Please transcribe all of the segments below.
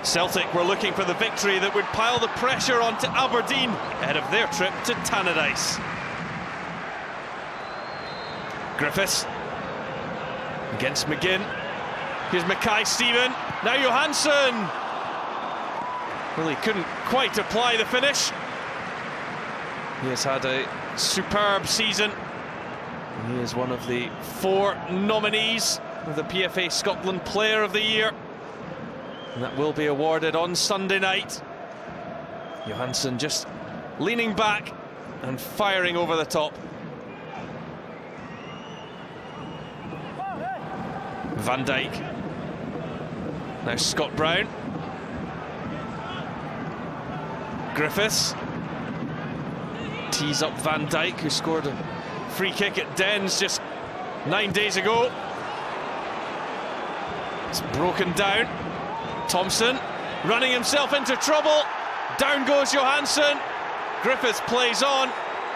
Celtic were looking for the victory that would pile the pressure onto Aberdeen ahead of their trip to Tannadice. Griffiths against McGinn. Here's Mackay-Steven. Now Johansson. Well, he couldn't quite apply the finish. He has had a superb season. He is one of the 4 nominees for the PFA Scotland Player of the Year. And that will be awarded on Sunday night. Johansson just leaning back and firing over the top. Van Dijk. Now Scott Brown. Griffiths. Tees up Van Dijk, who scored a free kick at Dens just 9 days ago. It's broken down. Thompson running himself into trouble. Down goes Johansson. Griffiths plays on.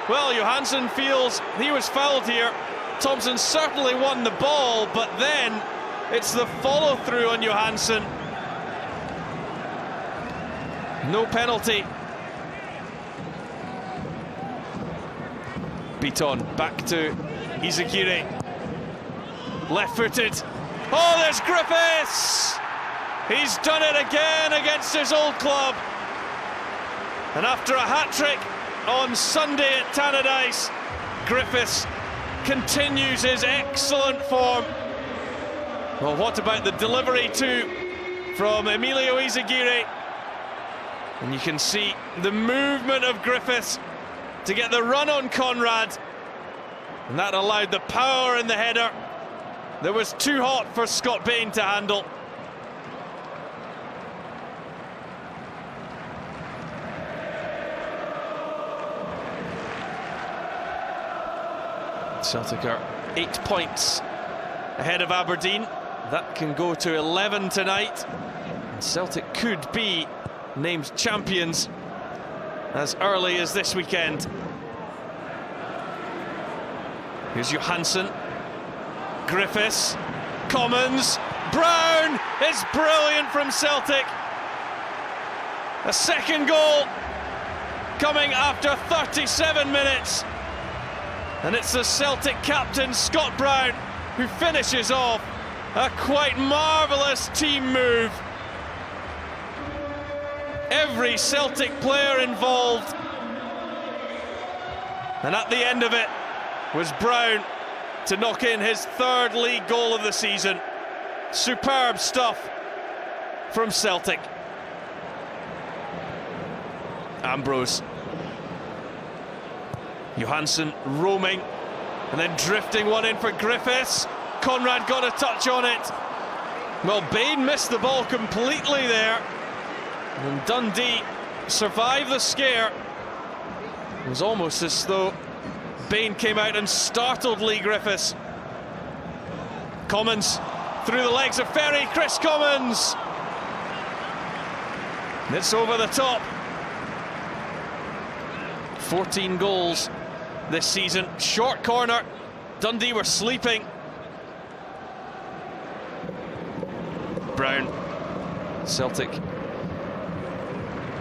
Well, Johansson feels he was fouled here. Thompson certainly won the ball, but then it's the follow-through on Johansson. No penalty. Beaton back to Izagiri. Left-footed. Oh, there's Griffiths! He's done it again against his old club. And after a hat-trick on Sunday at Tannadice, Griffiths continues his excellent form. Well, what about the delivery too from Emilio Izagiri? And you can see the movement of Griffiths to get the run on Conrad. And that allowed the power in the header that was too hot for Scott Bain to handle. Celtic are 8 points ahead of Aberdeen. That can go to 11 tonight. And Celtic could be named champions as early as this weekend. Here's Johansson. Griffiths. Commons. Brown is brilliant from Celtic. A second goal coming after 37 minutes. And it's the Celtic captain, Scott Brown, who finishes off a quite marvellous team move. Every Celtic player involved. And at the end of it was Brown to knock in his 3rd league goal of the season. Superb stuff from Celtic. Ambrose. Johansson roaming and then drifting one in for Griffiths. Conrad got a touch on it. Well, Bain missed the ball completely there. And Dundee survived the scare. It was almost as though Bain came out and startled Lee Griffiths. Commons through the legs of Ferry. Chris Commons. It's over the top. 14 goals this season. Short corner. Dundee were sleeping. Brown. Celtic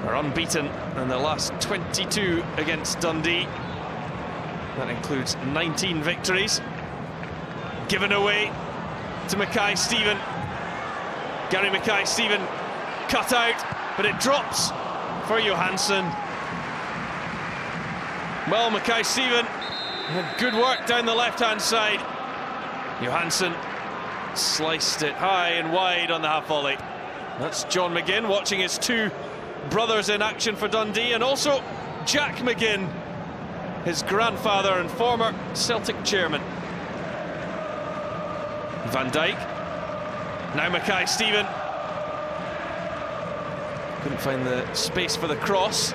are unbeaten in their last 22 against Dundee. That includes 19 victories. Given away to Mackay-Steven. Gary Mackay-Steven cut out, but it drops for Johansson. Well, Mackay-Steven had good work down the left-hand side. Johansson sliced it high and wide on the half volley. That's John McGinn watching his 2 brothers in action for Dundee, and also Jack McGinn, his grandfather and former Celtic chairman. Van Dijk. Now Mackay-Steven. Couldn't find the space for the cross.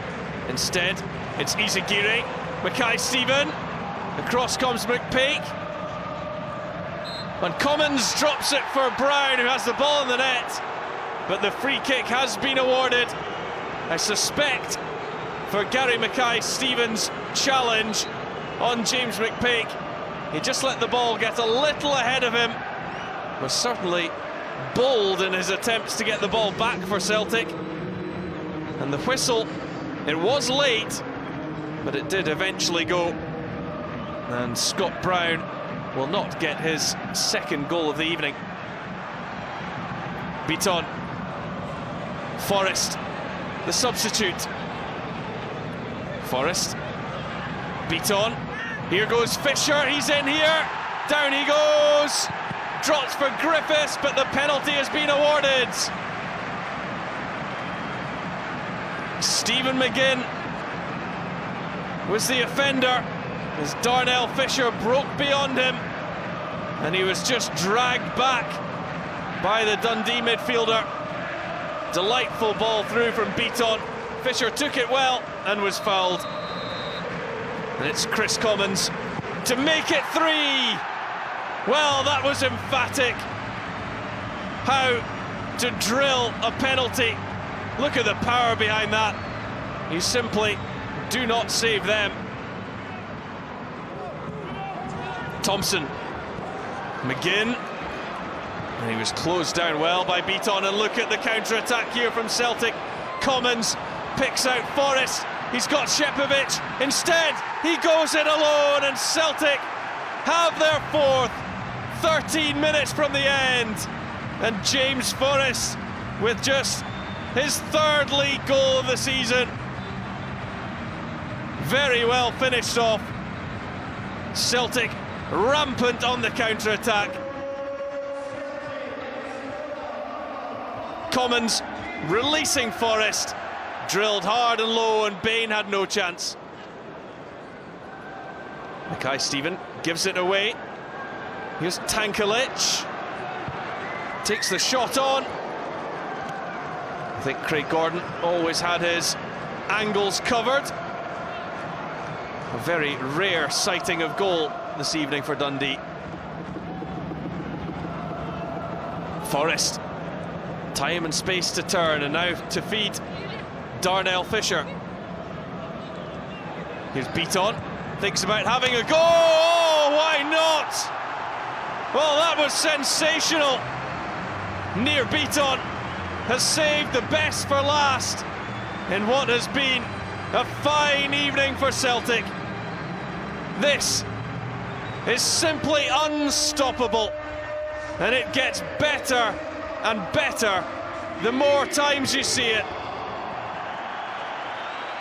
Instead, it's Izagiri. Mackay-Steven. Across comes McPake. And Commons drops it for Brown, who has the ball in the net. But the free kick has been awarded, I suspect, for Gary Mackay-Steven's challenge on James McPake. He just let the ball get a little ahead of him. Was certainly bold in his attempts to get the ball back for Celtic. And the whistle, it was late, but it did eventually go. And Scott Brown will not get his second goal of the evening. Beaton. Forrest, the substitute. Forrest. Beaton. Here goes Fisher, he's in here. Down he goes. Drops for Griffiths, but the penalty has been awarded. Stephen McGinn was the offender as Darnell Fisher broke beyond him, and he was just dragged back by the Dundee midfielder. Delightful ball through from Beaton. Fisher took it well and was fouled. And it's Chris Commons to make it 3. Well, that was emphatic. How to drill a penalty. Look at the power behind that. You simply do not save them. Thompson. McGinn. And he was closed down well by Beaton, and look at the counter-attack here from Celtic. Commons picks out Forrest. He's got Shepovic. Instead, he goes in alone, and Celtic have their 4th, 13 minutes from the end. And James Forrest with just his 3rd league goal of the season. Very well finished off. Celtic rampant on the counter-attack. Commons releasing Forrest. Drilled hard and low, and Bain had no chance. Mackay Stephen gives it away. Here's Tankelic. Takes the shot on. I think Craig Gordon always had his angles covered. A very rare sighting of goal this evening for Dundee. Forrest. Time and space to turn, and now to feed Darnell Fisher. Here's Beaton. Thinks about having a go. Oh, why not? Well, that was sensational. Near Beaton has saved the best for last in what has been a fine evening for Celtic. This is simply unstoppable, and it gets better and better the more times you see it.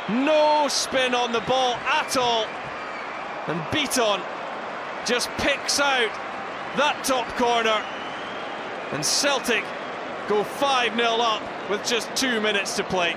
No spin on the ball at all, and Beaton just picks out that top corner, and Celtic go 5-0 up with just 2 minutes to play.